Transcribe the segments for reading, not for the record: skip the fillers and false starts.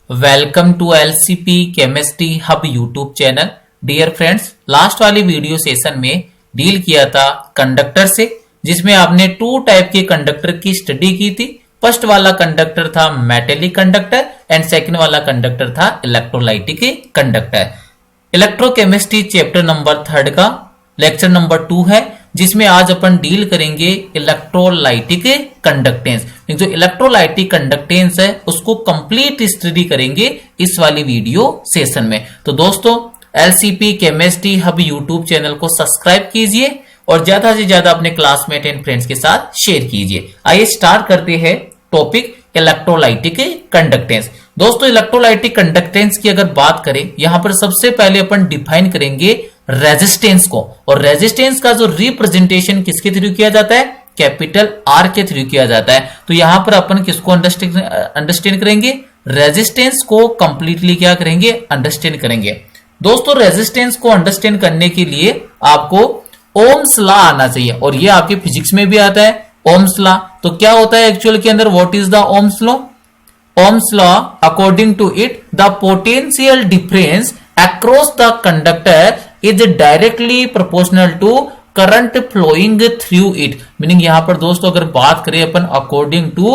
Welcome to LCP chemistry hub YouTube channel. Dear friends, last वाली video session में deal किया था conductor से, जिसमें आपने टू टाइप के कंडक्टर की स्टडी की थी। फर्स्ट वाला कंडक्टर था मेटेलिक कंडक्टर एंड सेकंड वाला कंडक्टर था electrolytic conductor. Electrochemistry chapter number 3 का लेक्चर नंबर 2 है, जिसमें आज अपन डील करेंगे इलेक्ट्रोलाइटिक कंडक्टेंस। जो इलेक्ट्रोलाइटिक कंडक्टेंस है उसको कंप्लीट स्टडी करेंगे इस वाली वीडियो सेशन में। तो दोस्तों, एलसीपी केमिस्ट्री हब यूट्यूब चैनल को सब्सक्राइब कीजिए और ज्यादा से ज्यादा अपने क्लासमेट एंड फ्रेंड्स के साथ शेयर कीजिए। आइए स्टार्ट करते हैं टॉपिक इलेक्ट्रोलाइटिक कंडक्टेंस। दोस्तों, इलेक्ट्रोलाइटिक कंडक्टेंस की अगर बात करें, यहां पर सबसे पहले अपन डिफाइन करेंगे रेजिस्टेंस को। और रेजिस्टेंस का जो रिप्रेजेंटेशन किसके थ्रू किया जाता है? कैपिटल आर के थ्रू किया जाता है। तो यहां पर अपन किसको अंडरस्टैंड करेंगे? रेजिस्टेंस को कंप्लीटली क्या करेंगे? अंडरस्टैंड करेंगे। दोस्तों, रेजिस्टेंस को अंडरस्टैंड करने के लिए आपको ओम्स लॉ आना चाहिए, और ये आपके फिजिक्स में भी आता है ओम्स लॉ। तो क्या होता है एक्चुअल के अंदर? What is the Ohm's law? Ohm's law, according to it, the potential difference across the conductor is directly proportional to current flowing through it। Meaning यहां पर दोस्तों अगर बात करें अपन अकॉर्डिंग टू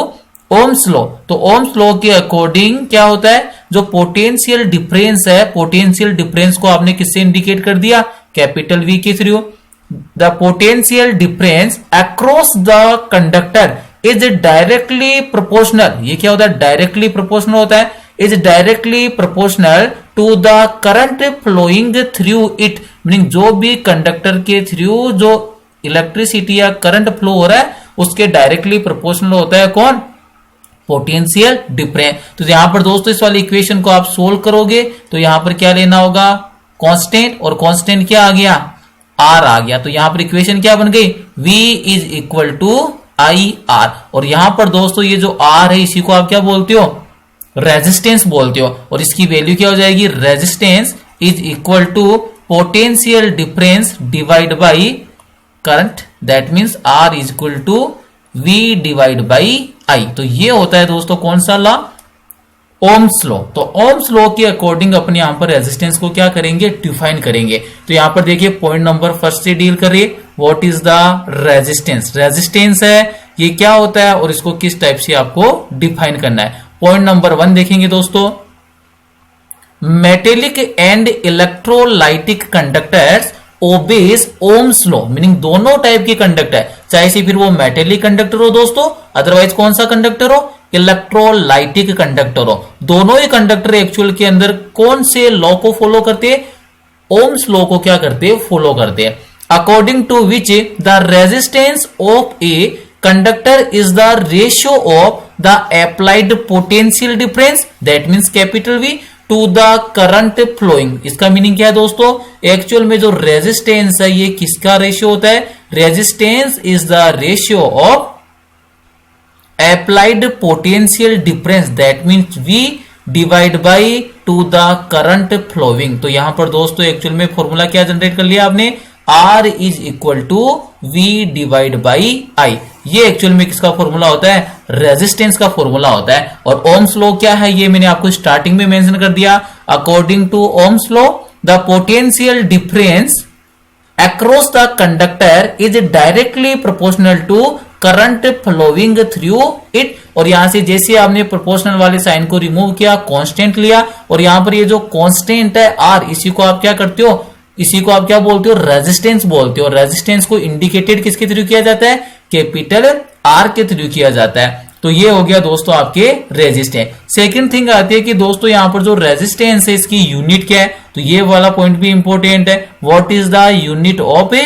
ओम्स लॉ, तो ओम्स लॉ के according क्या होता है? जो पोटेंशियल डिफरेंस है, पोटेंशियल डिफरेंस को आपने किससे इंडिकेट कर दिया? कैपिटल वी के through. The potential difference across the conductor is directly proportional. ये क्या होता है? डायरेक्टली प्रोपोर्शनल होता है। Is directly proportional to the current flowing through it. Meaning जो भी कंडक्टर के थ्रू जो इलेक्ट्रिसिटी या करंट फ्लो हो रहा है उसके डायरेक्टली प्रोपोर्शनल होता है कौन? Potential difference. तो यहां पर दोस्तों इस वाली इक्वेशन को आप सोल्व करोगे तो यहां पर क्या लेना होगा? कांस्टेंट। और कांस्टेंट क्या आ गया? आर आ गया। तो यहां पर इक्वेशन क्या बन गई? V is equal to I R. और यहां पर दोस्तों ये जो आर है इसी को आप क्या बोलते हो? रेजिस्टेंस बोलते हो। और इसकी वैल्यू क्या हो जाएगी? Resistance is equal to potential difference divide by current. That means R is equal to V divide by I. तो ये होता है दोस्तों कौन सा लॉ? Ohm's law. तो ओम्स लॉ के अकॉर्डिंग अपन यहां पर रेजिस्टेंस को क्या करेंगे? डिफाइन करेंगे। तो यहां पर देखिए पॉइंट नंबर फर्स्ट से डील करिए। What is the resistance? Resistance है ये क्या होता है और इसको किस टाइप से आपको डिफाइन करना है। पॉइंट नंबर 1 देखेंगे दोस्तों, metallic and electrolytic conductors obeys Ohm's law. Meaning दोनों टाइप के कंडक्टर, चाहे से फिर वो मेटेलिक कंडक्टर हो दोस्तों, अदरवाइज कौन सा कंडक्टर हो? इलेक्ट्रोलाइटिक कंडक्टर हो। दोनों ही कंडक्टर एक्चुअल के अंदर कौन से लॉ को फॉलो करते हैं? ओम्स लॉ को क्या करते हैं? फॉलो करते हैं। According to which the resistance of a conductor is the ratio of the applied potential difference, that means capital V, to the current flowing। इसका मीनिंग क्या है दोस्तों? एक्चुअल में जो रेजिस्टेंस है ये किसका रेशियो होता है? Resistance is the ratio of applied potential difference, that means V divide by to the current flowing. तो यहां पर दोस्तों एक्चुअल में फॉर्मूला क्या जनरेट कर लिया आपने? R is equal to V divide by I. ये एक्चुअल में किसका फॉर्मूला होता है? रेजिस्टेंस का फॉर्मूला होता है। और ओम्स लॉ क्या है ये मैंने आपको स्टार्टिंग में मेंशन कर दिया। According to Ohm's law, the potential difference across the conductor is directly proportional to current flowing through it. और यहां से जैसे आपने प्रोपोर्शनल वाले साइन को रिमूव किया, कांस्टेंट लिया, और यहां पर ये जो कांस्टेंट है आर, इसी को आप क्या करते हो? इसी को आप क्या बोलते हो? रेजिस्टेंस बोलते हो। रेजिस्टेंस को इंडिकेटेड किसके थ्रू किया जाता है? कैपिटल आर के थ्रू किया जाता है। तो ये हो गया दोस्तों आपके रेजिस्टेंस। सेकंड थिंग आती है कि दोस्तों यहां पर जो रेजिस्टेंस है इसकी यूनिट क्या है? तो ये वाला पॉइंट भी इंपॉर्टेंट है। What is the unit of a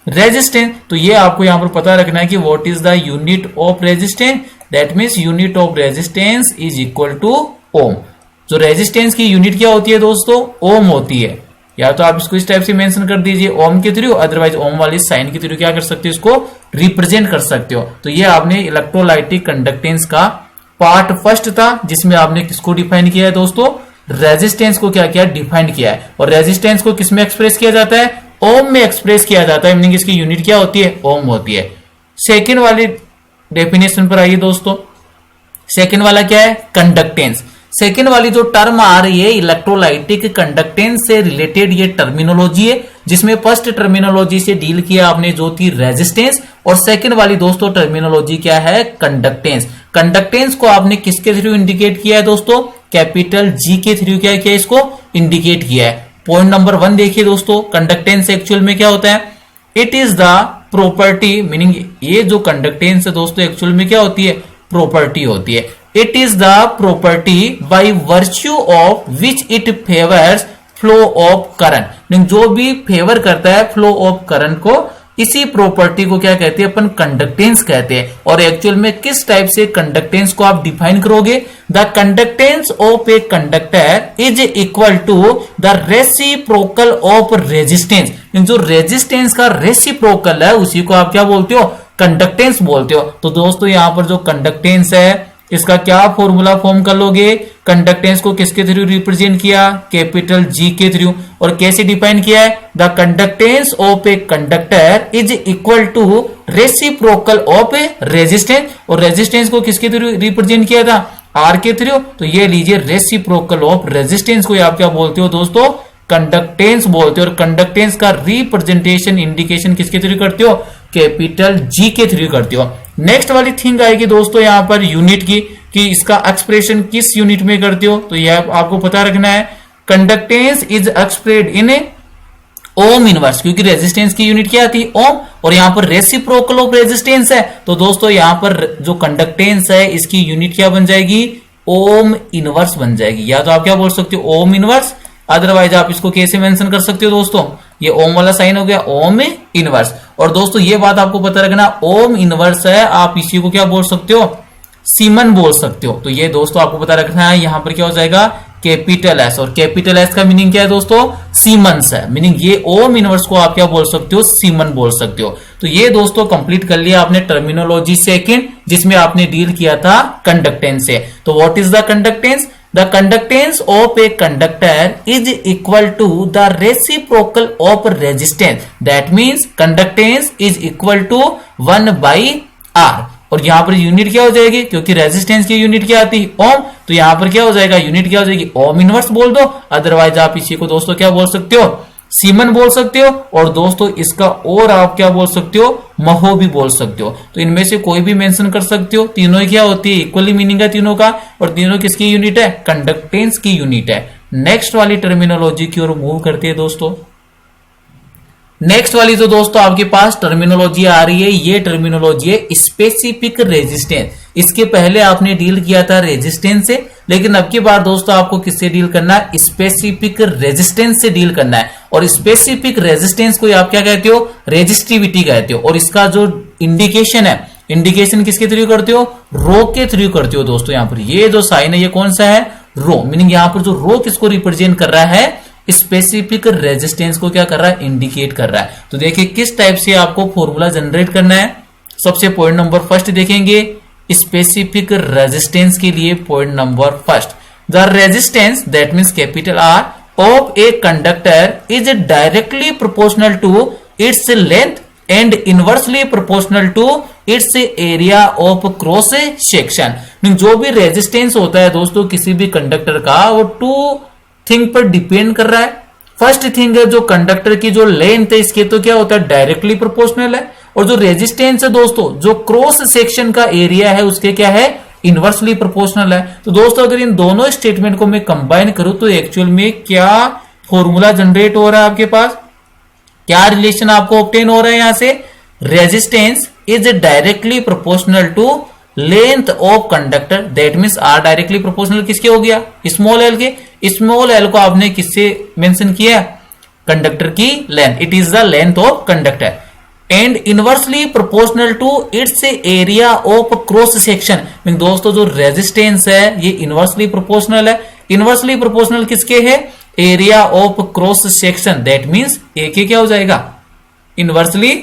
resistance? तो ये आपको यहां पर पता रखना है कि what is the unit of resistance. That means unit of resistance is equal to ohm. जो रेजिस्टेंस की यूनिट क्या होती है दोस्तों? ओम होती है। या तो आप इसको इस टाइप से मेंशन कर दीजिए ओम के थ्रू, अदरवाइज ओम वाली साइन के थ्रू क्या कर सकते हो? इसको रिप्रेजेंट कर सकते हो। तो ये आपने इलेक्ट्रोलाइटिक कंडक्टेंस का पार्ट फर्स्ट था, जिसमें आपने किसको डिफाइन किया है दोस्तों? रेजिस्टेंस को क्या किया? डिफाइन किया है। और रेजिस्टेंस को किसमें एक्सप्रेस किया जाता है? ओम में एक्सप्रेस किया जाता है। मीनिंग इसकी यूनिट क्या होती है? ओम होती है। सेकेंड वाली डेफिनेशन पर आइए दोस्तों। सेकेंड वाला क्या है? कंडक्टेंस। सेकेंड वाली जो टर्म आ रही है इलेक्ट्रोलाइटिक कंडक्टेंस से रिलेटेड ये टर्मिनोलॉजी है, जिसमें फर्स्ट टर्मिनोलॉजी से डील किया आपने जो थी रेजिस्टेंस, और सेकेंड वाली दोस्तों टर्मिनोलॉजी क्या है, कंडक्टेंस। कंडक्टेंस को आपने किसके थ्रू इंडिकेट किया है दोस्तों, कैपिटल जी के थ्रू क्या किया, इसको इंडिकेट किया है। पॉइंट नंबर 1 देखिए दोस्तों, कंडक्टेंस एक्चुअल में क्या होता है, it is the property, meaning ये जो कंडक्टेंस है दोस्तों एक्चुअल में क्या होती है, प्रॉपर्टी होती है। It is the property by virtue of which it favours flow of current, जो भी फेवर करता है फ्लो ऑफ करंट को, इसी प्रॉपर्टी को क्या कहते हैं अपन, कंडक्टेंस कहते हैं। और एक्चुअल में किस टाइप से कंडक्टेंस को आप डिफाइन करोगे, the conductance of a conductor is equal to the reciprocal of resistance, जो रेजिस्टेंस का रेसिप्रोकल है उसी को आप क्या बोलते हो, कंडक्टेंस बोलते हो। तो दोस्तों यहां पर जो कंडक्टेंस है इसका क्या फॉर्मूला फॉर्म कर लोगे, कंडक्टेंस को किसके थ्रू रिप्रेजेंट किया, कैपिटल जी के थ्रू, और कैसे डिफाइन किया है, the conductance of a conductor is equal to reciprocal of a resistance, और रेजिस्टेंस को किसके थ्रू रिप्रेजेंट किया था, आर के थ्रू। तो ये लीजिए रेसिप्रोकल ऑफ रेजिस्टेंस को आप क्या बोलते हो दोस्तों, कंडक्टेंस बोलते हो। और कंडक्टेंस का रिप्रेजेंटेशन इंडिकेशन किसके थ्रू करते हो, कैपिटल जी के थ्रू करते हो। नेक्स्ट वाली थिंग आएगी दोस्तों यहां पर यूनिट की, कि इसका एक्सप्रेशन किस यूनिट में करते हो, तो यह आपको पता रखना है। Conductance is एक्सप्रेड in ohm inverse, क्योंकि रेजिस्टेंस की यूनिट क्या थी, ओम, और यहां पर रेसिप्रोकल ऑफ रेजिस्टेंस है, तो दोस्तों यहां पर जो कंडक्टेंस है इसकी यूनिट क्या बन जाएगी, ओम इनवर्स बन जाएगी। या तो आप क्या बोल सकते हो, ओम इनवर्स, अदरवाइज आप इसको कैसे मेंशन कर सकते हो दोस्तों, ये ओम वाला साइन हो गया, ओम इनवर्स। और दोस्तों ये बात आपको पता रखना, ओम इनवर्स है, आप इसी को क्या बोल सकते हो, सीमन बोल सकते हो। तो ये दोस्तों आपको पता रखना है, यहां पर क्या हो जाएगा, कैपिटल एस, और कैपिटल एस का मीनिंग क्या है दोस्तों, सीमंस है, मीनिंग ये ओम इनवर्स को आप क्या बोल सकते हो, सीमन बोल सकते हो। तो ये दोस्तों कंप्लीट कर लिया आपने टर्मिनोलॉजी सेकंड, जिसमें आपने डील किया था कंडक्टेंस से। तो what is the conductance, the conductance of a conductor is equal to the reciprocal of resistance, that means conductance is equal to 1 by R। और यहां पर यूनिट क्या हो जाएगी, क्योंकि रेजिस्टेंस की यूनिट क्या आती है, ओम, तो यहां पर क्या हो जाएगा, यूनिट क्या हो जाएगी, ओम इनवर्स बोल दो, अदरवाइज आप इसी को दोस्तों क्या बोल सकते हो, सीमन बोल सकते हो। और दोस्तों इसका और आप क्या बोल सकते हो, महो भी बोल सकते हो। तो इनमें से कोई भी मेंशन कर सकते हो, तीनों ही क्या होती है, इक्वली मीनिंग है तीनों का, और तीनों किसकी यूनिट है, कंडक्टेंस की यूनिट है। नेक्स्ट वाली टर्मिनोलॉजी की ओर मूव करते हैं दोस्तों। नेक्स्ट वाली जो दोस्तों आपके पास टर्मिनोलॉजी आ रही है, ये टर्मिनोलॉजी है स्पेसिफिक रेजिस्टेंस। इसके पहले आपने डील किया था रेजिस्टेंस से, लेकिन अब की बार दोस्तों आपको किससे डील करना है, स्पेसिफिक रेजिस्टेंस से डील करना है। और स्पेसिफिक रेजिस्टेंस को आप क्या कहते हो, रेजिस्टिविटी कहते हो। और इसका जो इंडिकेशन है, इंडिकेशन किसके थ्रू करते हो, रो के थ्रू करते हो दोस्तों। यहां पर ये जो साइन है ये कौन सा है, रो, मीनिंग यहां पर जो रो किसको रिप्रेजेंट कर रहा है, स्पेसिफिक रेजिस्टेंस को क्या कर रहा है, इंडिकेट कर रहा है। तो देखिए किस टाइप से आपको फॉर्मूला जनरेट करना है। सबसे पॉइंट नंबर फर्स्ट देखेंगे स्पेसिफिक रेजिस्टेंस के लिए, point number first, the resistance that means capital R of a conductor is directly proportional to its length and inversely proportional to its area of cross section. जो भी resistance होता है दोस्तों किसी भी कंडक्टर का, वो टू थिंग पर डिपेंड कर रहा है। फर्स्ट थिंग है जो कंडक्टर की जो लेंथ है, इसके तो क्या होता है, डायरेक्टली प्रोपोर्शनल है। और जो रेजिस्टेंस है दोस्तों, जो क्रॉस सेक्शन का एरिया है उसके क्या है, इनवर्सली प्रोपोर्शनल है। तो दोस्तों अगर इन दोनों स्टेटमेंट को मैं कंबाइन करूं तो एक्चुअल में क्या फॉर्मूला जनरेट हो रहा है आपके पास, क्या रिलेशन आपको ऑब्टेन हो रहा है यहां से, resistance is directly proportional to length of conductor, that means R directly proportional किसके हो गया, स्मॉल एल के। स्मॉल एल को आपने किससे मेंशन किया, कंडक्टर की length, it is the length of conductor, and inversely proportional to its area of cross section. दोस्तों जो रेजिस्टेंस है ये इनवर्सली प्रोपोर्शनल है, इनवर्सली प्रोपोर्शनल किसके है, area of cross section, that means A के क्या हो जाएगा, इनवर्सली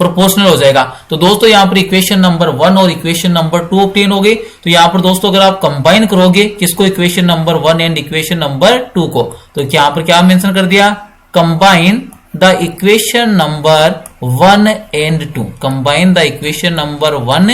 प्रोपोर्शनल हो जाएगा। तो दोस्तों यहां पर इक्वेशन नंबर 1 और इक्वेशन नंबर 2 ऑब्टेन हो गए। तो यहां पर दोस्तों अगर आप कंबाइन करोगे किसको, equation number 1 and equation number 2 को, तो यहां पर क्या मेंशन कर दिया, combine the equation number 1 and 2, combine the equation number 1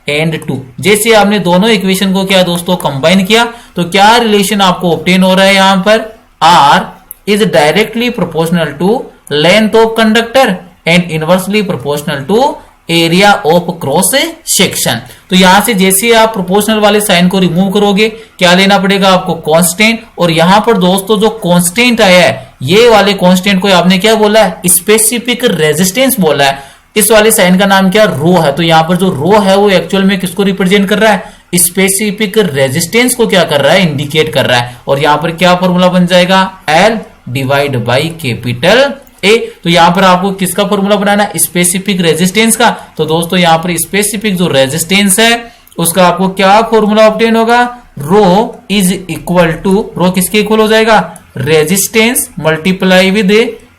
and 2। जैसे आपने दोनों इक्वेशन को क्या दोस्तों कंबाइन किया, तो क्या रिलेशन आपको ऑब्टेन हो रहा है यहां पर, R is directly proportional to length of conductor and inversely proportional to area of cross section. तो यहां से जैसे आप प्रोपोर्शनल वाले साइन को रिमूव करोगे, क्या लेना पड़ेगा आपको, कांस्टेंट। और यहां पर दोस्तों जो कांस्टेंट आया है, ये वाले कांस्टेंट को आपने क्या बोला है, स्पेसिफिक रेजिस्टेंस बोला है। इस वाले साइन का नाम क्या, रो है। तो यहां पर जो रो है वो एक्चुअल में किसको रिप्रेजेंट कर रहा है, स्पेसिफिक रेजिस्टेंस को क्या कर रहा है, इंडिकेट कर रहा है। और यहां पर क्या फॉर्मूला बन जाएगा, L divide by capital A. तो यहां पर आपको किसका फॉर्मूला बनाना है, स्पेसिफिक रेजिस्टेंस का। तो दोस्तों यहां पर स्पेसिफिक जो रेजिस्टेंस है उसका आपको क्या फॉर्मूला ऑब्टेन होगा, रो इज इक्वल टू, रो किसके इक्वल हो जाएगा, resistance multiply with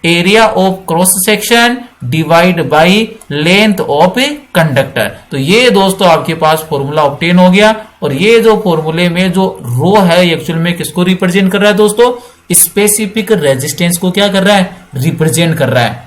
area of cross section divide by length of a conductor. तो ये दोस्तों आपके पास फॉर्मूला ऑब्टेन हो गया। और ये जो फॉर्मूले में जो रो है एक्चुअल में किसको रिप्रेजेंट कर रहा है दोस्तों, स्पेसिफिक रेजिस्टेंस को क्या कर रहा है, रिप्रेजेंट कर रहा है।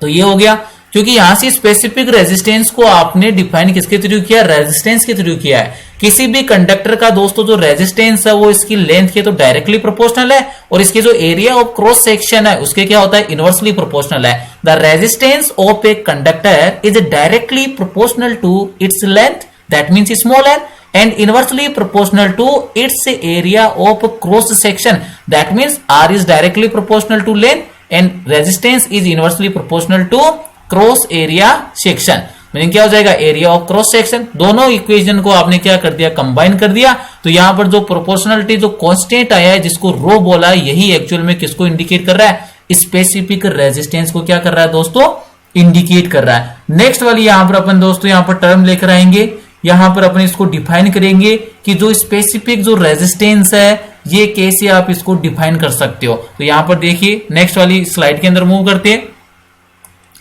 तो ये हो गया, क्योंकि यहां से स्पेसिफिक रेजिस्टेंस को आपने डिफाइन किसके थ्रू किया, रेजिस्टेंस के थ्रू किया है। किसी भी कंडक्टर का दोस्तों जो रेजिस्टेंस है वो इसकी लेंथ के तो डायरेक्टली प्रोपोर्शनल है, और इसकी जो एरिया ऑफ क्रॉस सेक्शन है उसके क्या होता है, इनवर्सली प्रोपोर्शनल है। The resistance of a conductor is directly proportional to its length, that means smaller, and inversely proportional to its area of cross section, that means R is directly proportional to length and resistance is inversely proportional to cross area section। Meaning क्या हो जाएगा, area of cross section. दोनों equation को आपने क्या कर दिया, combine कर दिया। तो यहां पर जो प्रोपोर्शनलिटी जो कांस्टेंट आया है जिसको रो बोला है, यही एक्चुअल में किसको इंडिकेट कर रहा है, स्पेसिफिक रेजिस्टेंस को क्या कर रहा है दोस्तों, इंडिकेट कर रहा है। नेक्स्ट वाली यहां पर अपन दोस्तों यहां पर टर्म लेकर आएंगे, यहां पर अपन इसको डिफाइन करेंगे कि जो स्पेसिफिक जो रेजिस्टेंस है ये कैसे आप इसको डिफाइन कर सकते हो। तो यहां पर देखिए नेक्स्ट वाली स्लाइड के अंदर मूव करते हैं।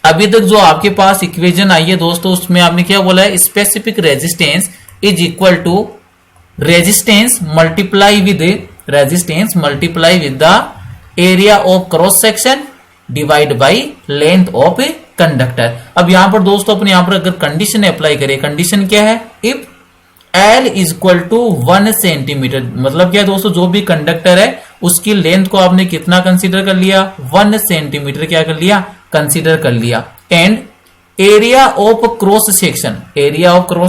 अभी तक जो आपके पास इक्वेशन आई है दोस्तों उसमें आपने क्या बोला है, specific resistance is equal to resistance multiply with the area of cross section divide by length of a conductor. अब यहां पर दोस्तों अपने यहां पर अगर कंडीशन अप्लाई करें, कंडीशन क्या है, if L is equal to 1 centimetre, मतलब क्या है दोस्तों, जो भी कंडक्टर है उसकी लेंथ को आपने कितना कंसीडर कर लिया, 1 सेंटीमीटर क्या कर लिया, कंसीडर कर लिया। And area of cross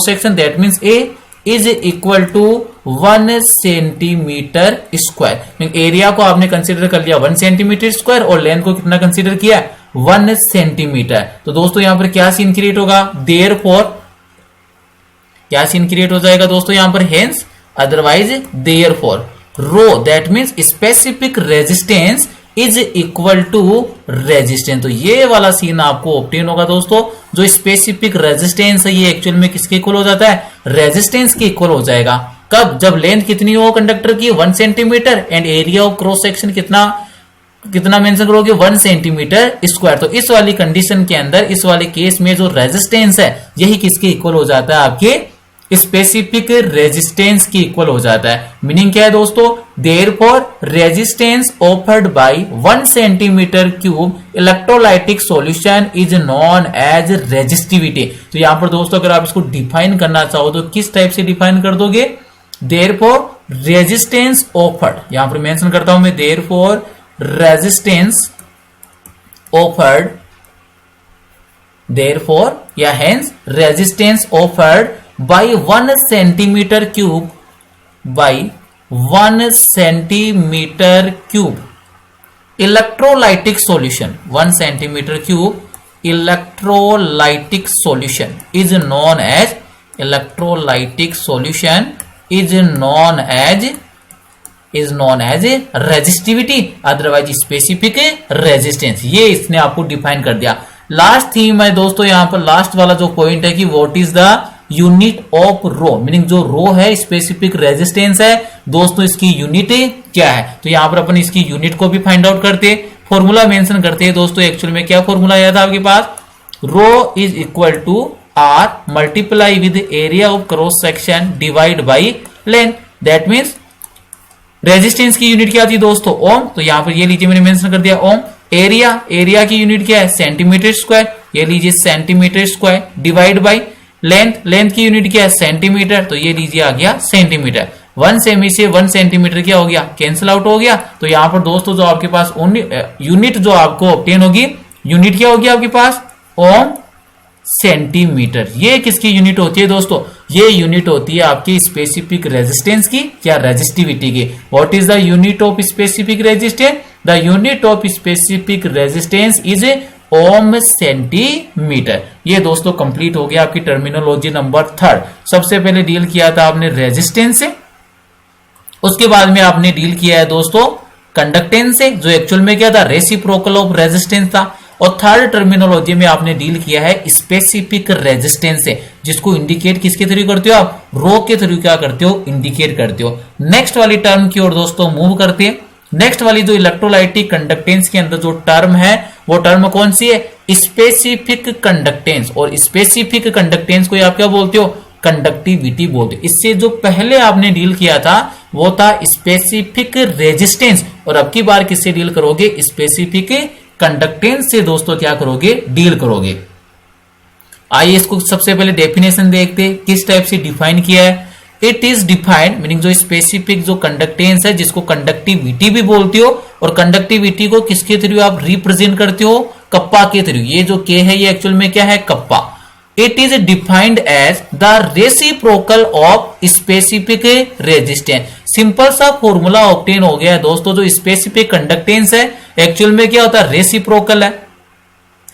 section that means A is equal to 1 centimetre square. Area को आपने कंसीडर कर लिया 1 सेंटीमीटर स्क्वायर और लेंथ को कितना कंसीडर किया, 1 सेंटीमीटर। तो दोस्तों यहां पर क्या सीन क्रिएट होगा, देयरफॉर क्या सीन क्रिएट हो जाएगा दोस्तों यहां पर, hence otherwise therefore rho that means specific resistance is equal to resistance. तो ये वाला सीन आपको ऑब्टेन होगा दोस्तों। जो स्पेसिफिक रेजिस्टेंस है ये एक्चुअल में किसके इक्वल हो जाता है, रेजिस्टेंस के इक्वल हो जाएगा। कब, जब लेंथ कितनी हो कंडक्टर की, 1 centimetre and area of cross section कितना मेंशन करोगे, 1 सेंटीमीटर स्क्वायर। तो इस वाली कंडीशन के अंदर इस वाले केस में जो रेजिस्टेंस है यही किसके इक्वल हो जाता है, आपके स्पेसिफिक रेजिस्टेंस की इक्वल हो जाता है। मीनिंग क्या है दोस्तों, therefore resistance offered by 1 centimetre cube electrolytic solution is known as resistivity. तो यहां पर दोस्तों अगर आप इसको डिफाइन करना चाहो तो किस टाइप से डिफाइन कर दोगे, देयरफॉर रेजिस्टेंस ऑफर्ड, यहां पर मेंशन करता हूं मैं, देयरफॉर रेजिस्टेंस ऑफर्ड, देयरफॉर या hence resistance offered by 1 centimeter cube by 1 centimeter cube electrolytic solution, 1 centimeter cube electrolytic solution is known as resistivity, otherwise specific resistance। ये इसने आपको डिफाइन कर दिया। लास्ट थीम है दोस्तों यहां पर, लास्ट वाला जो पॉइंट है कि what is the unit of rho, meaning जो रो है स्पेसिफिक रेजिस्टेंस है दोस्तों, इसकी यूनिट क्या है। तो यहां पर अपन इसकी यूनिट को भी फाइंड आउट करते, फॉर्मूला मेंशन करते हैं दोस्तों। एक्चुअल में क्या फॉर्मूला आया था आपके पास, rho is equal to R multiply with area of cross section divide by length, that means resistance की यूनिट क्या थी दोस्तों, ओम। तो यहां पर ये लीजिए मैंने मेंशन कर दिया ओम। एरिया की यूनिट क्या है, सेंटीमीटर स्क्वायर, ये लीजिए centimetre square, divide by length की यूनिट क्या है, सेंटीमीटर, तो ये लीजिए आ गया सेंटीमीटर। 1 सेमी से 1 सेंटीमीटर क्या हो गया, कैंसिल आउट हो गया। तो यहाँ पर दोस्तों जो आपके पास यूनिट जो आपको ऑब्टेन होगी, यूनिट क्या होगी आपके पास, ओम सेंटीमीटर। ये किसकी यूनिट होती है दोस्तों, ये यूनिट होती है आपकी स्पेसिफिक रेजिस्टेंस की या रेजिस्टिविटी की। What is the unit of specific resistance, the unit of specific resistance is ohm centimetre. ये दोस्तों कंप्लीट हो गया आपकी टर्मिनोलॉजी नंबर 3। सबसे पहले डील किया था आपने रेजिस्टेंस से, उसके बाद में आपने डील किया है दोस्तों कंडक्टेंस से, जो एक्चुअल में क्या था, रेसिप्रोकल ऑफ रेजिस्टेंस था। और थर्ड टर्मिनोलॉजी में आपने डील किया है स्पेसिफिक रेजिस्टेंस से, जिसको इंडिकेट किसके थ्रू करते हो आप, रो के थ्रू क्या करते हो, इंडिकेट करते हो। नेक्स्ट वाली टर्म की ओर दोस्तों मूव करते हैं। नेक्स्ट वाली जो इलेक्ट्रोलाइटिक कंडक्टेंस के अंदर जो टर्म है वो टर्म कौन सी है, स्पेसिफिक कंडक्टेंस। और स्पेसिफिक कंडक्टेंस को आप क्या बोलते हो, कंडक्टिविटी बोलते हो। इससे जो पहले आपने डील किया था वो था स्पेसिफिक रेजिस्टेंस, और अब की बार किससे डील करोगे, स्पेसिफिक कंडक्टेंस से दोस्तों क्या करोगे, डील करोगे। आइए इसको सबसे पहले डेफिनेशन देखते हैं, किस टाइप से डिफाइन किया है। इट इज डिफाइंड मीनिंग जो स्पेसिफिक जो कंडक्टेंस है, जिसको कंडक्टिविटी भी बोलते हो, और कंडक्टिविटी को किसके थ्रू आप रिप्रेजेंट करते हो, कप्पा के थ्रू। ये जो के है ये एक्चुअल में क्या है, kappa. It is defined as the reciprocal of specific resistance. Simple सा फॉर्मूला ऑब्टेन हो गया है दोस्तों, जो स्पेसिफिक कंडक्टेंस है एक्चुअल में क्या होता है, रेसिप्रोकल है।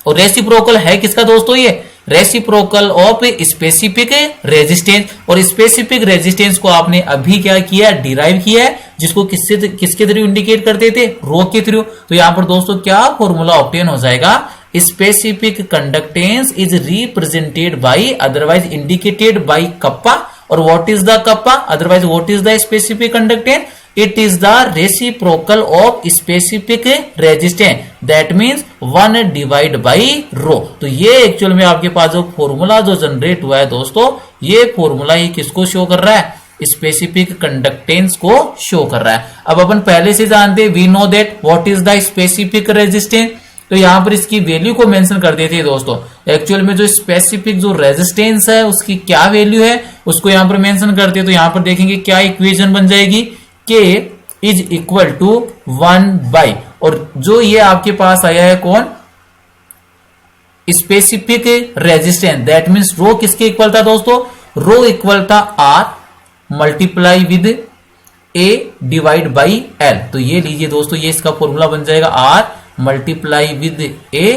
और रेसिप्रोकल है किसका दोस्तों, ये रेसिप्रोकल ऑफ स्पेसिफिक रेजिस्टेंस। और स्पेसिफिक रेजिस्टेंस को आपने अभी क्या किया, डिराइव किया है, जिसको किसके थ्रू इंडिकेट करते थे, रो के थ्रू। तो यहां पर दोस्तों क्या फॉर्मूला ऑब्टेन हो जाएगा, specific conductance is represented by, otherwise indicated by kappa. और what is the kappa, otherwise what is the specific conductance, it is the reciprocal of specific resistance, that means 1 divide by rho. तो ये actual में आपके पास जो formula जो generate हुआ है दोस्तों, ये फॉर्मूला ही किसको शो कर रहा है, स्पेसिफिक कंडक्टेंस को शो कर रहा है। अब अपन पहले से जानते हैं, we know that what is the specific resistance. तो यहां पर इसकी वैल्यू को मेंशन कर देते हैं दोस्तों। एक्चुअल में जो स्पेसिफिक जो रेजिस्टेंस है उसकी क्या वैल्यू है उसको यहां पर मेंशन करते हैं। तो यहां पर देखेंगे क्या इक्वेशन बन जाएगी, K is equal to 1 by, और जो ये आपके पास आया है कौन, specific resistance, that means rho किसके इक्वल था दोस्तों, रो इक्वल था R multiply with A divide by L। तो ये लीजिए दोस्तों, ये इसका फॉर्मूला बन जाएगा R multiply with A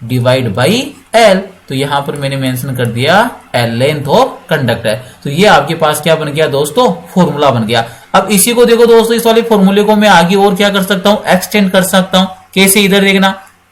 divide by L। तो यहां पर मैंने मेंशन कर दिया L लेंथ ऑफ कंडक्टर। तो ये आपके पास क्या बन गया दोस्तों, फॉर्मूला बन गया। अब इसी को देखो दोस्तों, इस वाले फॉर्मूले को मैं आगे और क्या कर सकता हूं, एक्सटेंड कर सकता हूं। कैसे, इधर देखना,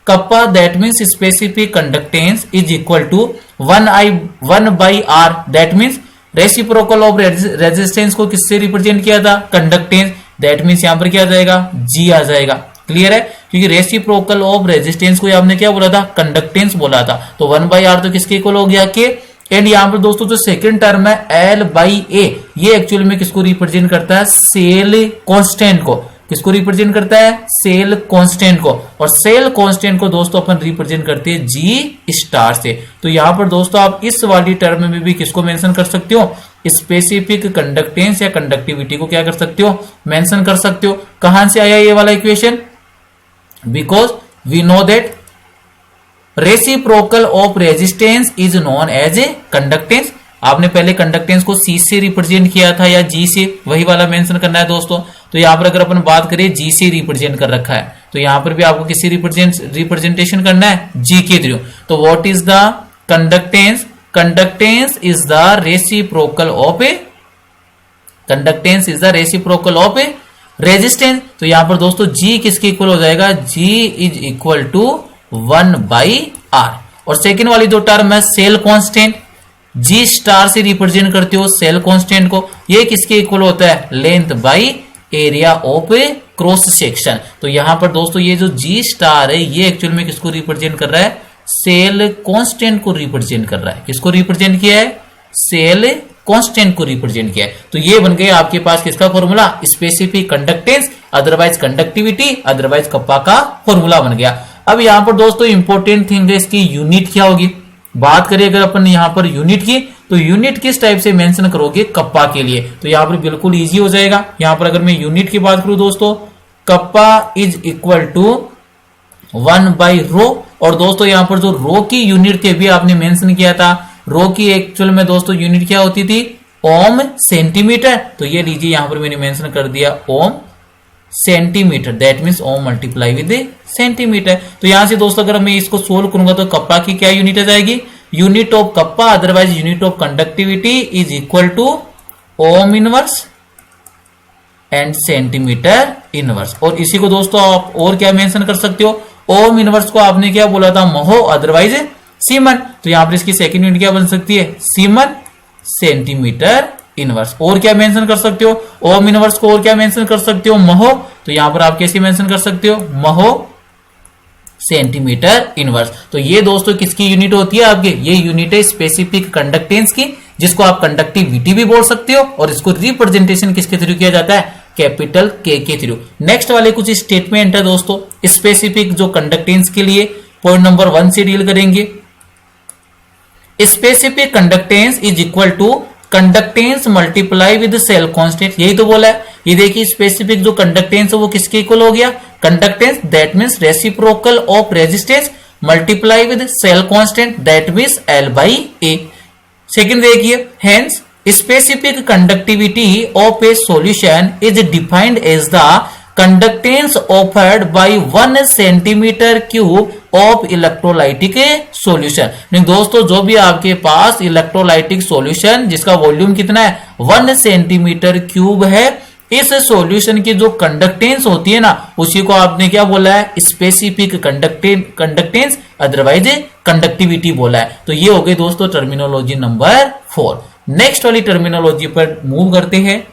kappa that means specific conductance is equal to 1 by R, that means reciprocal of resistance को किससे रिप्रेजेंट किया था, कंडक्टेंस, दैट मीन्स यहां पर क्या आ जाएगा, G आ जाएगा। क्लियर है, क्योंकि रेसिप्रोकल ऑफ रेजिस्टेंस को आपने क्या बोला था, कंडक्टेंस बोला था। तो 1 बाई R तो किसके इक्वल हो गया, के। एंड यहां पर दोस्तों जो सेकंड टर्म है L बाई A, ये एक्चुअल में किसको रिप्रेजेंट करता है, सेल कांस्टेंट को। किसको रिप्रेजेंट करता है, सेल कांस्टेंट को। और सेल कांस्टेंट को दोस्तों अपन रिप्रेजेंट करते हैं G स्टार से। तो यहां पर दोस्तों आप इस वाली टर्म में भी किसको मेंशन कर सकते हो, स्पेसिफिक कंडक्टेंस या कंडक्टिविटी को क्या कर सकते हो, मेंशन कर सकते हो। कहां से आया ये वाला equation, because we know that reciprocal of resistance is known as a conductance. आपने पहले कंडक्टेंस को C से रिप्रेजेंट किया था या G से, वही वाला मेंशन करना है दोस्तों। तो यहां पर अगर अपन बात करें G से रिप्रेजेंट कर रखा है, तो यहां पर भी आपको किसी रिप्रेजेंटेशन करना है, G के थ्रू। तो what is the conductance, conductance is the reciprocal of A, conductance is the reciprocal of a resistance. तो यहां पर दोस्तों G किसके इक्वल हो जाएगा, G is equal to 1 by R। और सेकेंड वाली जो टर्म है सेल कांस्टेंट, G स्टार से रिप्रेजेंट करते हो सेल कांस्टेंट को, ये किसके इक्वल होता है, length by area of A cross section. तो यहां पर दोस्तों ये जो G स्टार है ये एक्चुअल में किसको रिप्रेजेंट कर रहा है, सेल कांस्टेंट को रिप्रेजेंट कर रहा है। किसको रिप्रेजेंट किया है, सेल कांस्टेंट को रिप्रेजेंट किया है। तो ये बन गया आपके पास किसका formula, specific conductance, otherwise conductivity, otherwise kappa का फॉर्मूला बन गया। अब यहां पर दोस्तों इंपॉर्टेंट थिंग है इसकी यूनिट क्या होगी। बात करें अगर अपन यहां पर यूनिट की, तो यूनिट किस टाइप से मेंशन करोगे, कप्पा के लिए। तो यहाँ पर बिल्कुल इजी हो जाएगा। यहाँ पर अगर मैं यूनिट की बात करूं दोस्तों, कप्पा इज इक्वल टू 1/रो। और दोस्तों यहाँ पर जो रो की यूनिट थे भी आपने मेंशन किया था, रो की एक्चुअल में दोस्तों यूनिट क्या होती थी, ओम सेंटीमीटर। तो ये लीजिए यहाँ पर मैंने मेंशन कर दिया ohm centimetre, that means ohm multiply with centimetre. तो यहां से दोस्तों अगर मैं इसको सोल्व करूंगा तो कप्पा की क्या यूनिट आ जाएगी, unit of kappa otherwise unit of conductivity is equal to ohm inverse and centimetre inverse. और इसी को दोस्तों आप और क्या मेंशन कर सकते हो, ओम इनवर्स को आपने क्या बोला था, महो अदरवाइज सीमन। तो यहां पर इसकी सेकंड यूनिट क्या बन सकती है, सीमन सेंटीमीटर इनवर्स। और क्या मेंशन कर सकते हो, ओम इनवर्स को और क्या मेंशन कर सकते हो, महो। तो यहां पर आप कैसे मेंशन कर सकते हो, महो सेंटीमीटर इनवर्स। तो ये दोस्तों किसकी यूनिट होती है आपके, ये यूनिट है स्पेसिफिक कंडक्टेंस की, जिसको आप कंडक्टिविटी भी बोल सकते हो। और इसको रिप्रेजेंटेशन किसके थ्रू किया जाता है, कैपिटल के थ्रू। नेक्स्ट वाले कुछ स्टेटमेंट है दोस्तों स्पेसिफिक जो कंडक्टेंस के लिए, पॉइंट नंबर 1 से डील करेंगे। Specific conductance is equal to conductance multiply with cell constant, यही तो बोला है। ये देखिए स्पेसिफिक जो कंडक्टेंस है वो किसके इक्वल हो गया, conductance that means reciprocal of resistance multiply with cell constant that means L/A। Second देखिए, hence specific conductivity of a solution is defined as the conductance offered by 1 centimetre cube of electrolytic solution. दोस्तों जो भी आपके पास electrolytic solution जिसका volume कितना है 1 centimetre cube है, इस सॉल्यूशन की जो कंडक्टेंस होती है ना, उसी को आपने क्या बोला है, स्पेसिफिक कंडक्टेंस अदरवाइज कंडक्टिविटी बोला है। तो ये हो गई दोस्तों टर्मिनोलॉजी नंबर 4। नेक्स्ट वाली टर्मिनोलॉजी पर मूव करते हैं।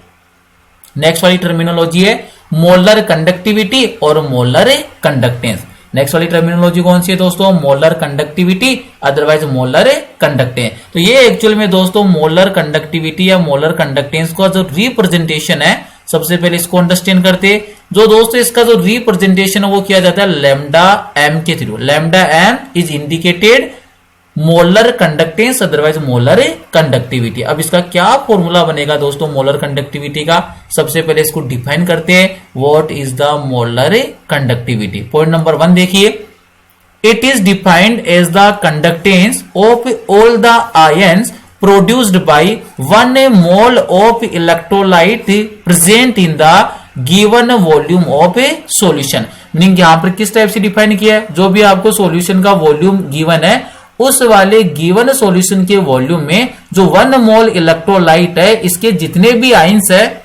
नेक्स्ट वाली टर्मिनोलॉजी है मोलर कंडक्टिविटी और मोलर कंडक्टेंस। नेक्स्ट वाली टर्मिनोलॉजी कौन सी है दोस्तों, molar conductivity otherwise molar conductance. तो ये एक्चुअल में दोस्तों मोलर कंडक्टिविटी या मोलर कंडक्टेंस का जो रिप्रेजेंटेशन है, सबसे पहले इसको अंडरस्टैंड करते हैं। जो दोस्तों इसका जो रिप्रेजेंटेशन है वो किया जाता है लैम्डा एम के through. Lambda M is indicated molar conductance otherwise molar conductivity. अब इसका क्या फॉर्मूला बनेगा दोस्तों मोलर कंडक्टिविटी का, सबसे पहले इसको डिफाइन करते हैं, what is the molar conductivity. Point number 1 देखिए, it is defined as the conductance of all the ions produced by 1 mole of electrolyte present in the given volume of a solution. Meaning यहां पर किस type से define किया है, जो भी आपको सॉल्यूशन का वॉल्यूम गिवन है उस वाले गिवन सॉल्यूशन के वॉल्यूम में जो 1 मोल इलेक्ट्रोलाइट है, इसके जितने भी आयंस है,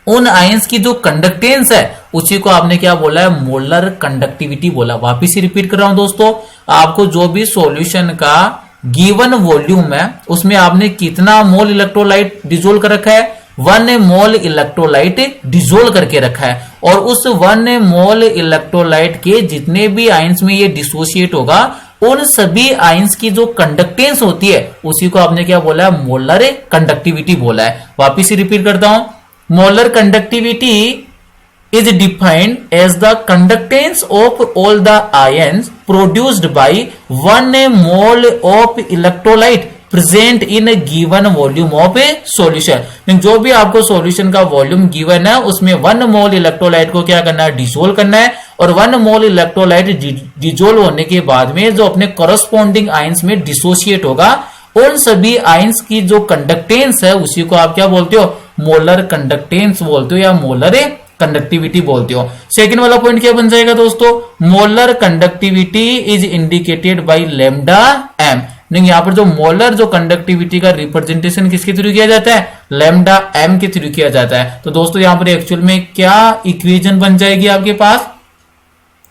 उन आयंस की जो कंडक्टेंस है उसी को आपने क्या बोला है, मोलर कंडक्टिविटी बोला। वापिस ही रिपीट कर रहा हूं दोस्तों, आपको जो भी सॉल्यूशन का गिवन वॉल्यूम है उसमें आपने कितना मोल इलेक्ट्रोलाइट डिसोल्व कर रखा है, 1 मोल इलेक्ट्रोलाइट डिसोल्व करके रखा है। और उस 1 मोल इलेक्ट्रोलाइट के जितने भी आयंस में ये डिसोसिएट होगा, उन सभी आयंस की जो कंडक्टेंस होती है उसी को आपने क्या बोला है, मोलर कंडक्टिविटी बोला है। वापिस रिपीट करता हूं, molar conductivity is defined as the conductance of all the ions produced by 1 mole of electrolyte present in given volume of a solution. जो भी आपको सॉल्यूशन का वॉल्यूम गिवन है उसमें 1 मोल इलेक्ट्रोलाइट को क्या करना है, डिसोल्व करना है। और 1 मोल इलेक्ट्रोलाइट डिसोल्व होने के बाद में जो अपने करस्पॉन्डिंग आयंस में डिसोसिएट होगा, उन सभी आयंस की जो कंडक्टेंस है उसी को आप क्या बोलते हो, मोलर कंडक्टेंस बोलते हो या मोलर कंडक्टिविटी बोलते हो। सेकंड वाला पॉइंट क्या बन जाएगा दोस्तों, molar conductivity is indicated by lambda M. यहाँ पर जो मोलर जो कंडक्टिविटी का रिप्रेजेंटेशन किसके थ्रू किया जाता है, लैम्डा एम के थ्रू किया जाता है। तो दोस्तों यहाँ पर एक्चुअल में क्या इक्वेशन बन जाएगी आपके पास,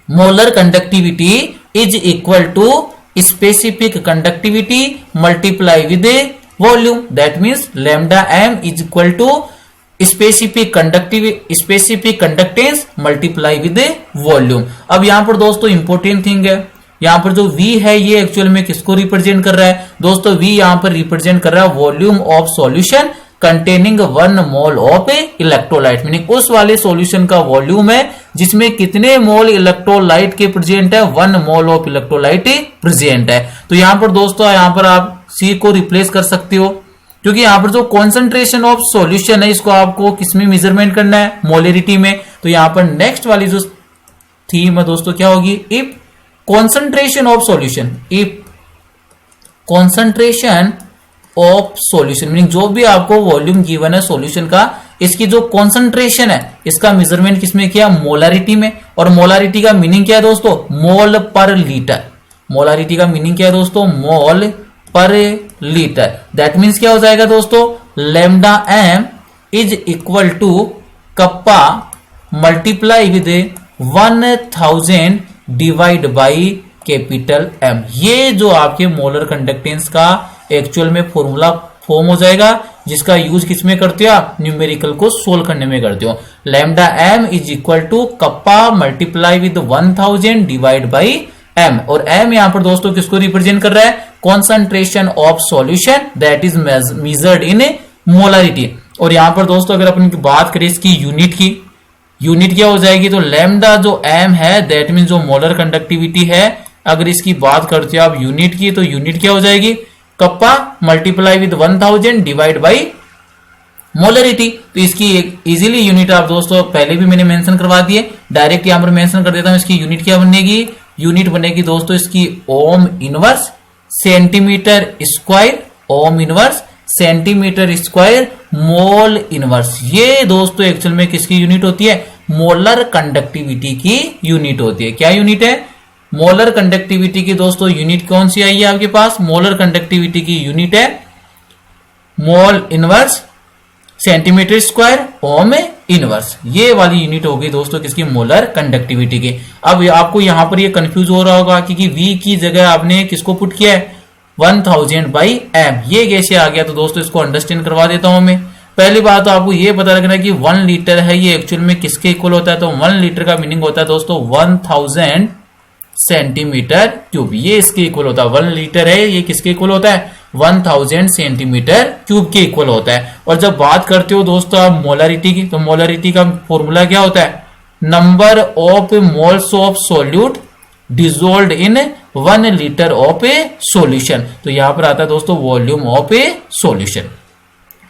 molar conductivity is equal to specific conductivity multiply with volume, that means lambda M is equal to specific conductance multiply with volume. अब यहां पर दोस्तों इंपॉर्टेंट थिंग है, यहां पर जो V है ये एक्चुअल में किसको रिप्रेजेंट कर रहा है दोस्तों, V यहां पर रिप्रेजेंट कर रहा है volume of solution containing 1 mole of electrolyte. Meaning उस वाले सॉल्यूशन का वॉल्यूम है जिसमें कितने मोल इलेक्ट्रोलाइट के प्रेजेंट है, 1 मोल ऑफ इलेक्ट्रोलाइट प्रेजेंट है। तो यहां पर दोस्तों यहाँ पर आप सी को रिप्लेस कर सकते हो, क्योंकि यहाँ पर जो कॉन्सेंट्रेशन ऑफ सॉल्यूशन है इसको आपको किसमें मेजरमेंट करना है, मोलरिटी में। तो यहाँ पर नेक्स्ट वाली जो थीम है दोस्तों क्या होगी, if concentration of solution, if concentration of solution meaning जो भी आपको वॉल्यूम गिवन है सॉल्यूशन का, इसकी जो कॉन्सेंट्रेशन है इसका मेजरमेंट किसमें किया, मोलारिटी में। और मोलारिटी का मीनिंग क्या है दोस्तों, मोल पर लीटर। मोलारिटी का मीनिंग क्या है दोस्तों, मोल पर लीटर। दैट मीन्स क्या हो जाएगा दोस्तों, lambda M is equal to kappa multiply with 1000 divide by capital M. ये जो आपके मोलर कंडक्टेंस का एक्चुअल में फॉर्मूला फॉर्म हो जाएगा, जिसका यूज किसमें करते हो आप, न्यूमेरिकल को सोल्व करने में करते हो। Lambda M is equal to kappa multiply with 1000 divide by M. और एम यहां पर दोस्तों किसको रिप्रेजेंट कर रहा है, concentration of solution that is measured in molarity. और यहां पर दोस्तों अगर अपन की बात करें इसकी यूनिट की, यूनिट क्या हो जाएगी, तो लैम्डा जो एम है दैट मीन जो मोलर कंडक्टिविटी है, अगर इसकी बात करते हो आप यूनिट की, तो यूनिट क्या हो जाएगी, kappa multiply with 1000 divide by molarity. तो इसकी एक इजीली यूनिट आप दोस्तों पहले भी मैंने मेंशन करवा दिए, डायरेक्ट यहां पर मेंशन कर देता हूं। इसकी यूनिट क्या बनेगी, यूनिट बनेगी दोस्तों इसकी ओम इनवर्स सेंटीमीटर स्क्वायर, ओम inverse centimetre square mole inverse. ये दोस्तों एक्चुअल में किसकी यूनिट होती है, मोलर कंडक्टिविटी की यूनिट होती है। क्या यूनिट है, मोलर कंडक्टिविटी की दोस्तों यूनिट कौन सी आई है आपके पास, मोलर कंडक्टिविटी की यूनिट है मोल inverse centimetre square ohm inverse. ये वाली यूनिट हो गई दोस्तों किसकी, मोलर कंडक्टिविटी की। अब आपको यहां पर ये कंफ्यूज हो रहा होगा क्योंकि V की जगह आपने किसको पुट किया है, 1000 बाई एम। ये कैसे आ गया, तो दोस्तों इसको अंडरस्टैंड करवा देता हूं मैं। पहली बात तो आपको ये पता लगना कि 1 लीटर है, ये एक्चुअल में किसके इक्वल होता है, तो 1 लीटर का मीनिंग होता है दोस्तों 1000 सेंटीमीटर क्यूब। ये इसके इक्वल होता है, 1 लीटर है ये किसके इक्वल होता है, 1000 सेंटीमीटर क्यूब के इक्वल होता है। और जब बात करते हो दोस्तों आप मोलारिटी की, तो मोलारिटी का फॉर्मूला क्या होता है, number of moles of solute dissolved in 1 litre of a solution. तो यहां पर आता है दोस्तों वॉल्यूम ऑफ ए सॉल्यूशन।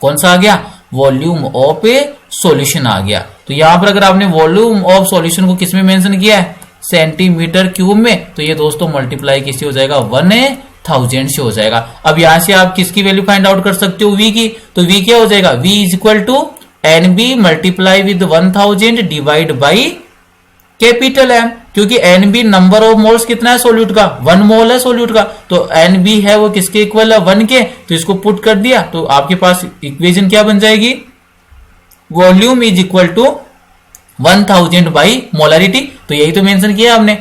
कौन सा आ गया, वॉल्यूम ऑफ ए सॉल्यूशन आ गया। तो यहां पर अगर आपने वॉल्यूम ऑफ सॉल्यूशन को किसमें मेंशन किया है, सेंटीमीटर क्यूब में, तो ये दोस्तों मल्टीप्लाई किससे हो जाएगा, 1000 से हो जाएगा। अब यहां से आप किसकी वैल्यू फाइंड आउट कर सकते हो, V की। तो V क्या हो जाएगा, V is equal to NB multiply with 1000 divide by capital M, क्योंकि NB नंबर ऑफ मोल्स कितना है सोल्यूट का, 1 मोल है सोल्यूट का। तो NB है वो किसके इक्वल है, 1 के। तो इसको पुट कर दिया तो आपके पास इक्वेशन क्या बन जाएगी, volume is equal to 1000 by molarity. तो यही तो मेंशन किया हमने,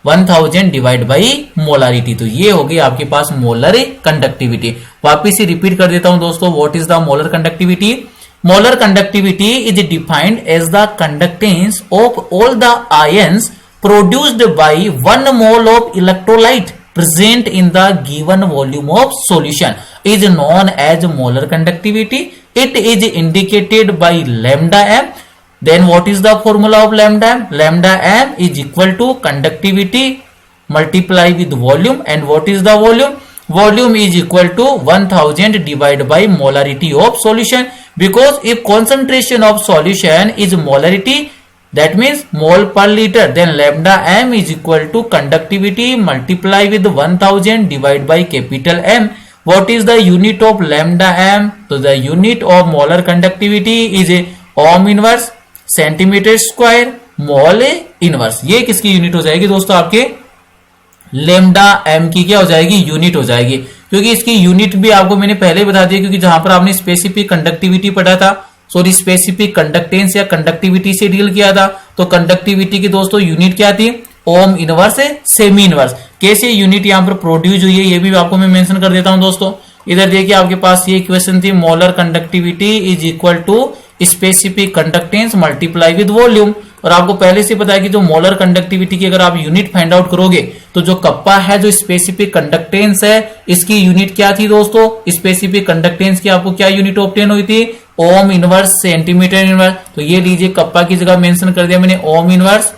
1000 डिवाइड बाई मोलारिटी। तो ये हो गई आपके पास मोलर कंडक्टिविटी। वापिस से रिपीट कर देता हूं दोस्तों, what is the molar conductivity. Molar conductivity is defined as the conductance of all the ions produced by 1 mole of electrolyte present in the given volume of solution is known as molar conductivity. It is indicated by lambda m. Then what is the formula of lambda m? Lambda m is equal to conductivity multiply with volume. And what is the volume? Volume is equal to 1000 divided by molarity of solution. Because if concentration of solution is molarity, that means mole per liter, then lambda m is equal to conductivity multiply with 1000 divided by capital M. What is the unit of lambda m? So the unit of molar conductivity is a ohm inverse centimetre square mole inverse. ये किसकी unit हो जाएगी दोस्तों, आपके lambda M की क्या हो जाएगी, यूनिट हो जाएगी। क्योंकि इसकी यूनिट भी आपको मैंने पहले बता दिया, क्योंकि जहां पर आपने स्पेसिफिक कंडक्टिविटी पढ़ा था, सॉरी स्पेसिफिक कंडक्टेंस या कंडक्टिविटी से डील किया था, तो कंडक्टिविटी की दोस्तों यूनिट क्या थी, ओम इनवर्स सेमी इनवर्स। कैसे यूनिट यहां पर प्रोड्यूस हुई है ये भी आपको मैं मेंशन कर देता हूं दोस्तों। इधर देखिए आपके पास ये इक्वेशन थी, molar conductivity is equal to specific conductance multiply with volume. और आपको पहले से पता है कि जो मोलर कंडक्टिविटी की अगर आप यूनिट फाइंड आउट करोगे तो जो कप्पा है, जो स्पेसिफिक कंडक्टेंस है, इसकी यूनिट क्या थी दोस्तों, स्पेसिफिक कंडक्टेंस की आपको क्या यूनिट ऑब्टेन हुई थी, ओम इनवर्स सेंटीमीटर इनवर्स। तो ये लीजिए कप्पा की जगह मेंशन कर दिया मैंने ohm inverse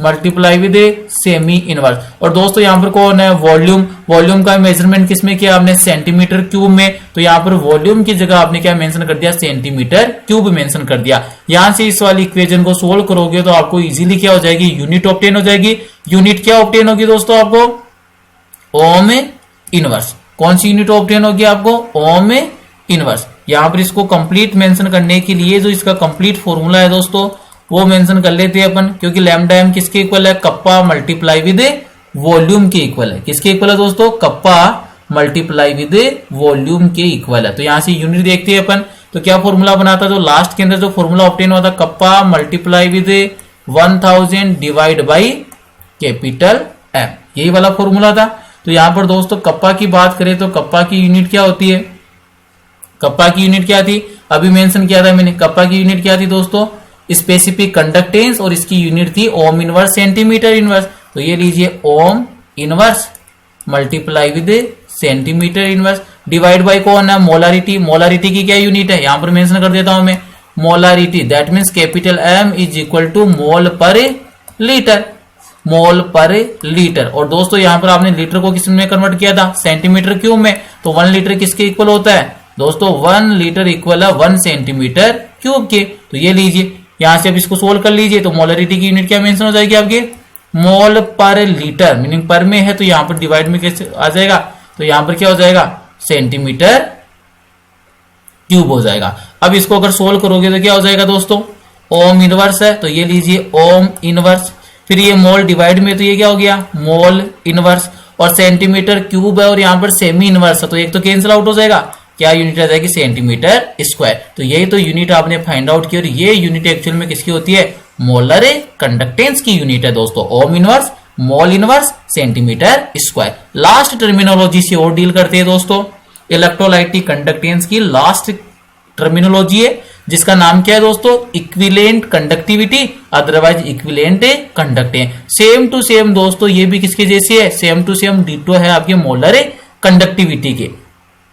multiply with semi inverse. और दोस्तों यहाँ पर कौन है, वॉल्यूम। वॉल्यूम का मेजरमेंट किसमें किया आपने, सेंटीमीटर क्यूब में। तो यहाँ पर वॉल्यूम की जगह आपने क्या मेंशन कर दिया, सेंटीमीटर क्यूब मेंशन कर दिया। यहां से इस वाली इक्वेशन को सोल्व करोगे तो आपको इजीली क्या हो जाएगी, यूनिट ऑब्टेन हो जाएगी। यूनिट क्या ऑब्टेन होगी दोस्तों, आपको ओम इनवर्स। कौन सी यूनिट ऑब्टेन होगी आपको, ओम इनवर्स। यहां पर इसको कंप्लीट मेंशन करने के लिए जो इसका कंप्लीट फॉर्मूला है दोस्तों वो मेंशन कर लेते हैं अपन, क्योंकि लैम्डा एम किसके इक्वल है, कप्पा मल्टीप्लाई विद वॉल्यूम के इक्वल है। किसके इक्वल है दोस्तों, कप्पा मल्टीप्लाई विद वॉल्यूम के इक्वल है। तो यहां से यूनिट देखते हैं अपन, तो क्या फॉर्मूला बना था, जो लास्ट के अंदर जो फॉर्मूला ऑब्टेन हुआ था, kappa multiply with 1000 divide by capital M, यही वाला फॉर्मूला था। तो यहां पर दोस्तों कप्पा की बात करें तो कप्पा की यूनिट क्या होती है, कप्पा की यूनिट क्या थी, अभी मेंशन किया था मैंने। कप्पा की यूनिट क्या थी दोस्तों, स्पेसिफिक कंडक्टेंस, और इसकी यूनिट थी ओम इनवर्स सेंटीमीटर इनवर्स। तो ये लीजिए ohm inverse multiply with centimetre inverse divide by कौन है, मोलारिटी। मोलारिटी की क्या यूनिट है, यहां पर मेंशन कर देता हूं मैं, molarity that means capital M is equal to mole per litre, mole per litre. और दोस्तों यहां पर आपने लीटर को किस में कन्वर्ट किया था, सेंटीमीटर क्यूब में। तो 1 लीटर किसके इक्वल होता है दोस्तों, 1 लीटर इक्वल है 1 सेंटीमीटर क्यूब के। तो ये लीजिए, यहां से अब इसको सोल्व कर लीजिए, तो मोलरिटी की यूनिट क्या मेंशन हो जाएगी आपके, मोल पर लीटर, मीनिंग पर में है तो यहां पर डिवाइड में कैसे आ जाएगा, तो यहां पर क्या हो जाएगा, सेंटीमीटर क्यूब हो जाएगा। अब इसको अगर सोल्व करोगे तो क्या हो जाएगा दोस्तों, ओम इनवर्स है, तो ये लीजिए ओम इनवर्स, फिर ये मोल डिवाइड में तो ये क्या हो गया, मोल इनवर्स, और सेंटीमीटर क्यूब है और यहां पर सेमी इनवर्स है, तो एक तो कैंसिल आउट हो जाएगा, क्या यूनिट आ जाएगी, सेंटीमीटर स्क्वायर। तो यही तो यूनिट आपने फाइंड आउट की, और ये यूनिट एक्चुअल में किसकी होती है, मोलर कंडक्टेंस की यूनिट है दोस्तों, ohm inverse, mole inverse, centimetre square. Last terminology से और डील करते हैं दोस्तों, इलेक्ट्रोलाइटिक कंडक्टेंस की लास्ट टर्मिनोलॉजी है जिसका नाम क्या है दोस्तों, equivalent conductivity, otherwise equivalent conductance. Same to same दोस्तों ये भी किसके जैसे है, सेम टू सेम डिटो है आपके मोलर कंडक्टिविटी के।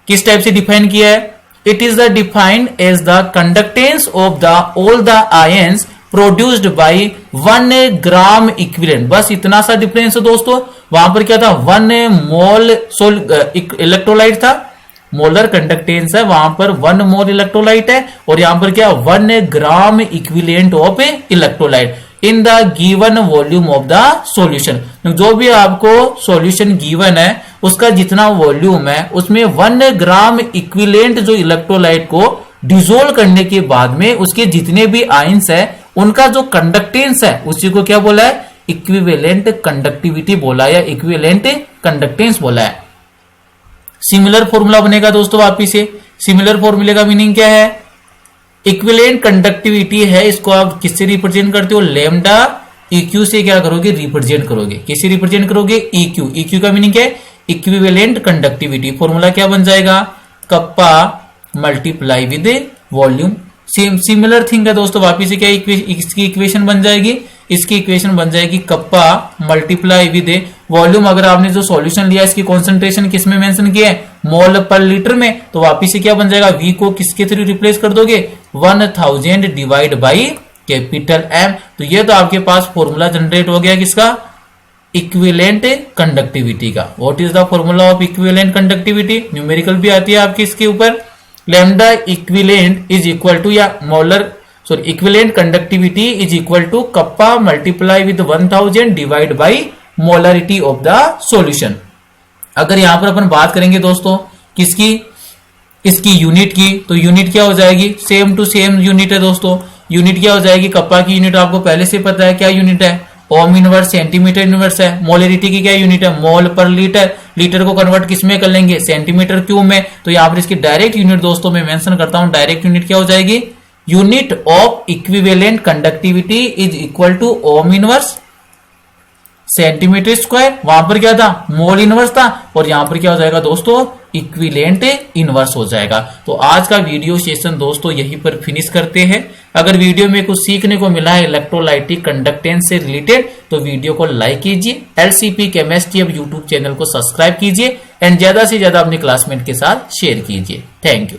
किस टाइप से डिफाइन किया है, it is the defined as the conductance of the all the ions produced by 1 gram equivalent. बस इतना सा डिफरेंस है दोस्तों, वहां पर क्या था, 1 मोल इलेक्ट्रोलाइट था, मोलर कंडक्टेंस है, वहां पर 1 मोल इलेक्ट्रोलाइट है, और यहां पर क्या 1 gram equivalent of electrolyte in the given volume of the solution. जो भी आपको सॉल्यूशन गिवन है उसका जितना वॉल्यूम है उसमें 1 ग्राम इक्विवेलेंट जो इलेक्ट्रोलाइट को डिसोल्व करने के बाद में उसके जितने भी आयंस है उनका जो कंडक्टेंस है उसी को क्या बोला है, इक्विवेलेंट कंडक्टिविटी बोला है या इक्विवेलेंट कंडक्टेंस बोला है। सिमिलर फॉर्मूला बनेगा दोस्तों वापिस से, सिमिलर फॉर्मूले का मीनिंग क्या है, इक्विवेलेंट कंडक्टिविटी है, इसको आप किससे रिप्रेजेंट करते हो, लैम्डा इक्यू से क्या करोगे, रिप्रेजेंट करोगे। किससे रिप्रेजेंट करोगे, इक्यू। इक्यू का मीनिंग क्या है, इक्विवेलेंट कंडक्टिविटी। फॉर्मूला क्या बन जाएगा, kappa multiply with volume. Similar thing है दोस्तों, वापिस से क्या इसकी इक्वेशन बन जाएगी, इसकी इक्वेशन बन जाएगी कप्पा मल्टीप्लाई विद वॉल्यूम। अगर आपने जो सॉल्यूशन लिया इसकी कॉन्सेंट्रेशन किस में मेंशन किया है, मोल पर लीटर में, तो वापिस से क्या बन जाएगा, वी को किसके थ्रू रिप्लेस कर दोगे, 1000 डिवाइड बाई कैपिटल एम। तो ये तो आपके पास फॉर्मूला जनरेट हो गया किसका, इक्विवेलेंट कंडक्टिविटी का। What is the formula of equivalent conductivity, numerical भी आती है आपकी इसके ऊपर, lambda equivalent is equal to या molar equivalent conductivity is equal to kappa multiply with 1000 divide by molarity of the solution. अगर यहां पर अपन बात करेंगे दोस्तों किसकी, इसकी यूनिट की, तो यूनिट क्या हो जाएगी, सेम टू सेम यूनिट है दोस्तों। यूनिट क्या हो जाएगी, कप्पा की यूनिट आपको पहले से पता है क्या यूनिट है, ओम इनवर्स सेंटीमीटर इनवर्स है। मोलरिटी की क्या यूनिट है, मोल पर लीटर, लीटर को कन्वर्ट किस में कर लेंगे, सेंटीमीटर क्यूब में। तो यहां पर इसकी डायरेक्ट यूनिट दोस्तों मैं मेंशन करता हूं, डायरेक्ट यूनिट क्या हो जाएगी, unit of equivalent conductivity is equal to ohm inverse centimetre square. वहां पर क्या था, मोल इनवर्स था, और यहां पर क्या हो जाएगा दोस्तों, इक्विवेलेंट इनवर्स हो जाएगा। तो आज का वीडियो सेशन दोस्तों यहीं पर फिनिश करते हैं। अगर वीडियो में कुछ सीखने को मिला है इलेक्ट्रोलाइटिक कंडक्टेंस से रिलेटेड तो वीडियो को लाइक कीजिए, एलसीपी केमिस्ट्री अब यूट्यूब चैनल को सब्सक्राइब कीजिए एंड ज्यादा से ज्यादा अपने क्लासमेट के साथ शेयर कीजिए। Thank you.